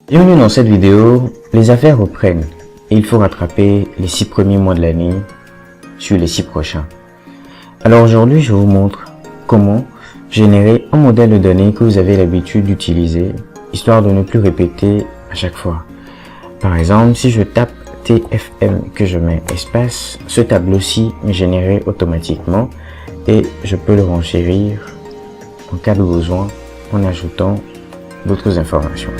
Bienvenue dans cette vidéo, les affaires reprennent et il faut rattraper les 6 premiers mois de l'année sur les 6 prochains. Alors aujourd'hui, je vous montre comment générer un modèle de données que vous avez l'habitude d'utiliser, histoire de ne plus répéter à chaque fois. Par exemple, si je tape TFM que je mets espace, ce tableau-ci est généré automatiquement et je peux le renchérir en cas de besoin en ajoutant d'autres informations.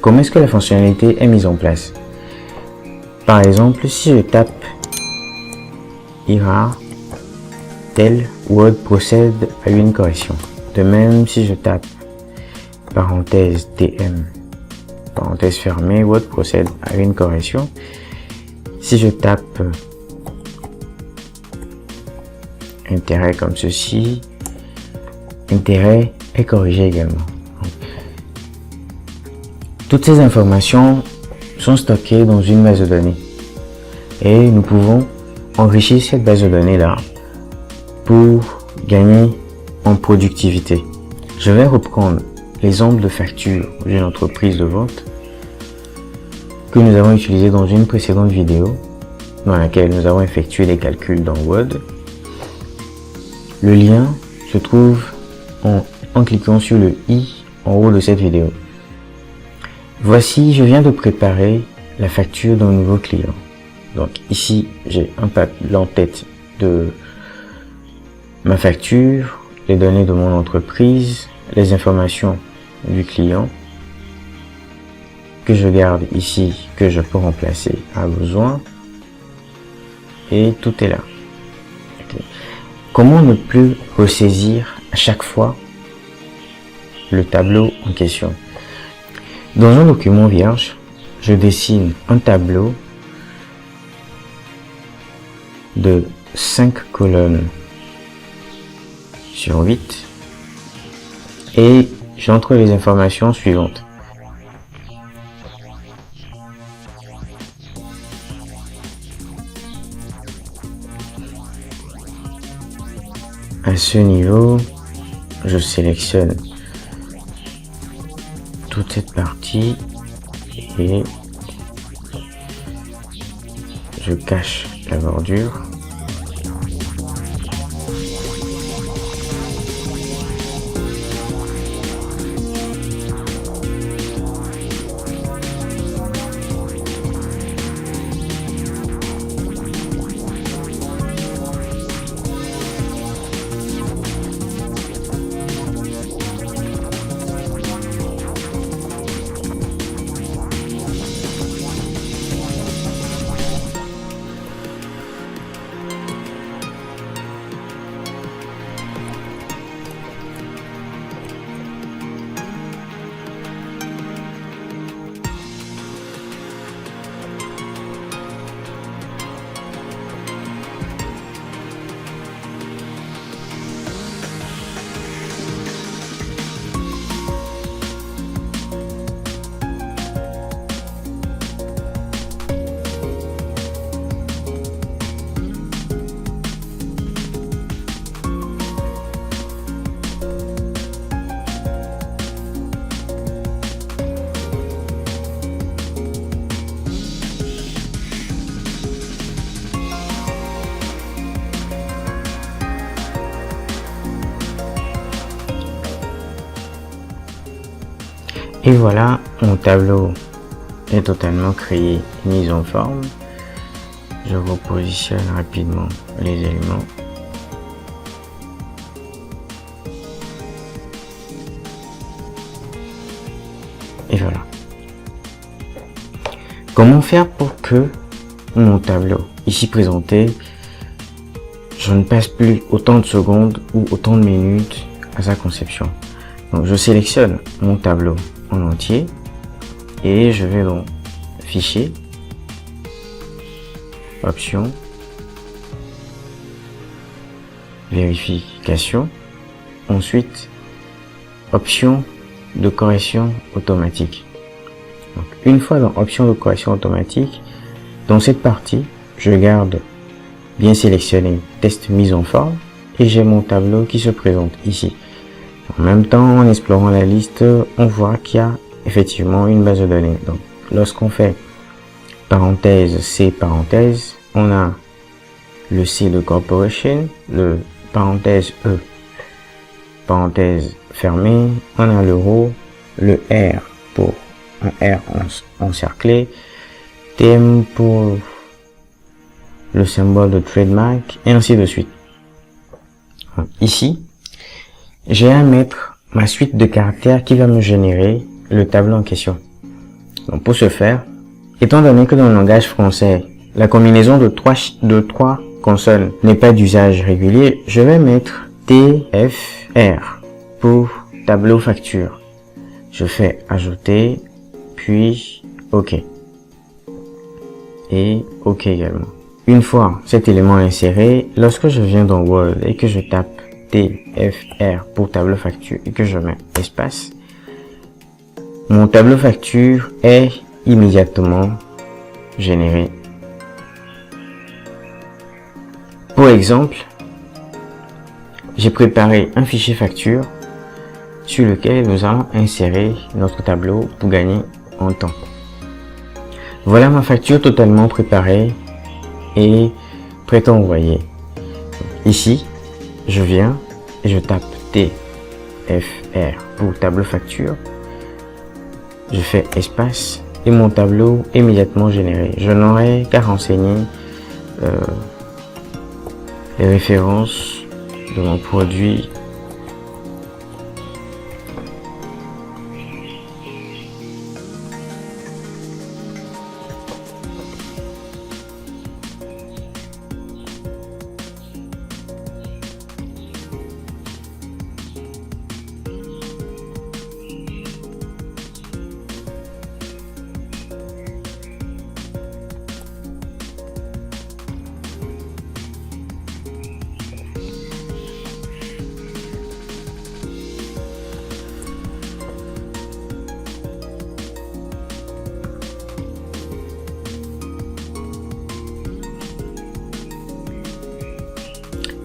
Comment est-ce que la fonctionnalité est mise en place? Par exemple, si je tape IRA, tel Word procède à une correction. De même, si je tape parenthèse TM, parenthèse fermée, Word procède à une correction. Si je tape intérêt comme ceci, intérêt est corrigé également. Toutes ces informations sont stockées dans une base de données et nous pouvons enrichir cette base de données là pour gagner en productivité. Je vais reprendre l'exemple de facture d'une entreprise de vente que nous avons utilisé dans une précédente vidéo dans laquelle nous avons effectué des calculs dans Word. Le lien se trouve en cliquant sur le i en haut de cette vidéo. Voici, je viens de préparer la facture d'un nouveau client. Donc ici, j'ai un tableau en tête de ma facture, les données de mon entreprise, les informations du client que je garde ici, que je peux remplacer à besoin. Et tout est là. Okay. Comment ne plus ressaisir à chaque fois le tableau en question? Dans un document vierge, je dessine un tableau de 5 colonnes sur 8 et j'entre les informations suivantes. À ce niveau, je sélectionne toute cette partie et je cache la bordure. Et voilà, mon tableau est totalement créé, mis en forme. Je repositionne rapidement les éléments. Et voilà. Comment faire pour que mon tableau, ici présenté, je ne passe plus autant de secondes ou autant de minutes à sa conception? Donc je sélectionne mon tableau en entier et je vais dans Fichier, Options, Vérification, ensuite Options de correction automatique. Donc, une fois dans Options de correction automatique, dans cette partie, je garde bien sélectionné test mise en forme et j'ai mon tableau qui se présente ici. En même temps, en explorant la liste, on voit qu'il y a effectivement une base de données. Donc, lorsqu'on fait parenthèse C parenthèse, on a le C de corporation, le parenthèse E, parenthèse fermée, on a l'euro, le R pour un R encerclé, TM pour le symbole de trademark et ainsi de suite. Donc, ici, j'ai à mettre ma suite de caractères qui va me générer le tableau en question. Donc pour ce faire, étant donné que dans le langage français, la combinaison de trois consonnes n'est pas d'usage régulier, je vais mettre TFR pour tableau facture. Je fais ajouter, puis OK. Et OK également. Une fois cet élément inséré, lorsque je viens dans Word et que je tape TFR pour tableau facture et que je mets espace, mon tableau facture est immédiatement généré. Pour exemple, j'ai préparé un fichier facture sur lequel nous allons insérer notre tableau pour gagner en temps. Voilà ma facture totalement préparée et prête à envoyer. Ici, je viens et je tape TFR pour tableau facture. Je fais espace et mon tableau est immédiatement généré. Je n'aurai qu'à renseigner les références de mon produit.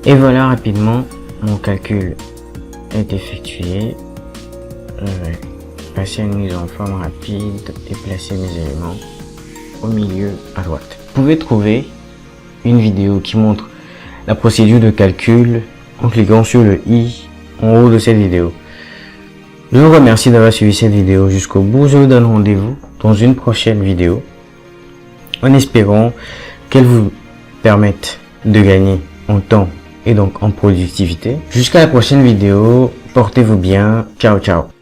Et voilà, rapidement, mon calcul est effectué. Je vais passer à une mise en forme rapide et placer mes éléments au milieu à droite. Vous pouvez trouver une vidéo qui montre la procédure de calcul en cliquant sur le i en haut de cette vidéo. Je vous remercie d'avoir suivi cette vidéo jusqu'au bout. Je vous donne rendez-vous dans une prochaine vidéo en espérant qu'elle vous permette de gagner en temps et donc en productivité. Jusqu'à la prochaine vidéo, portez-vous bien, ciao ciao.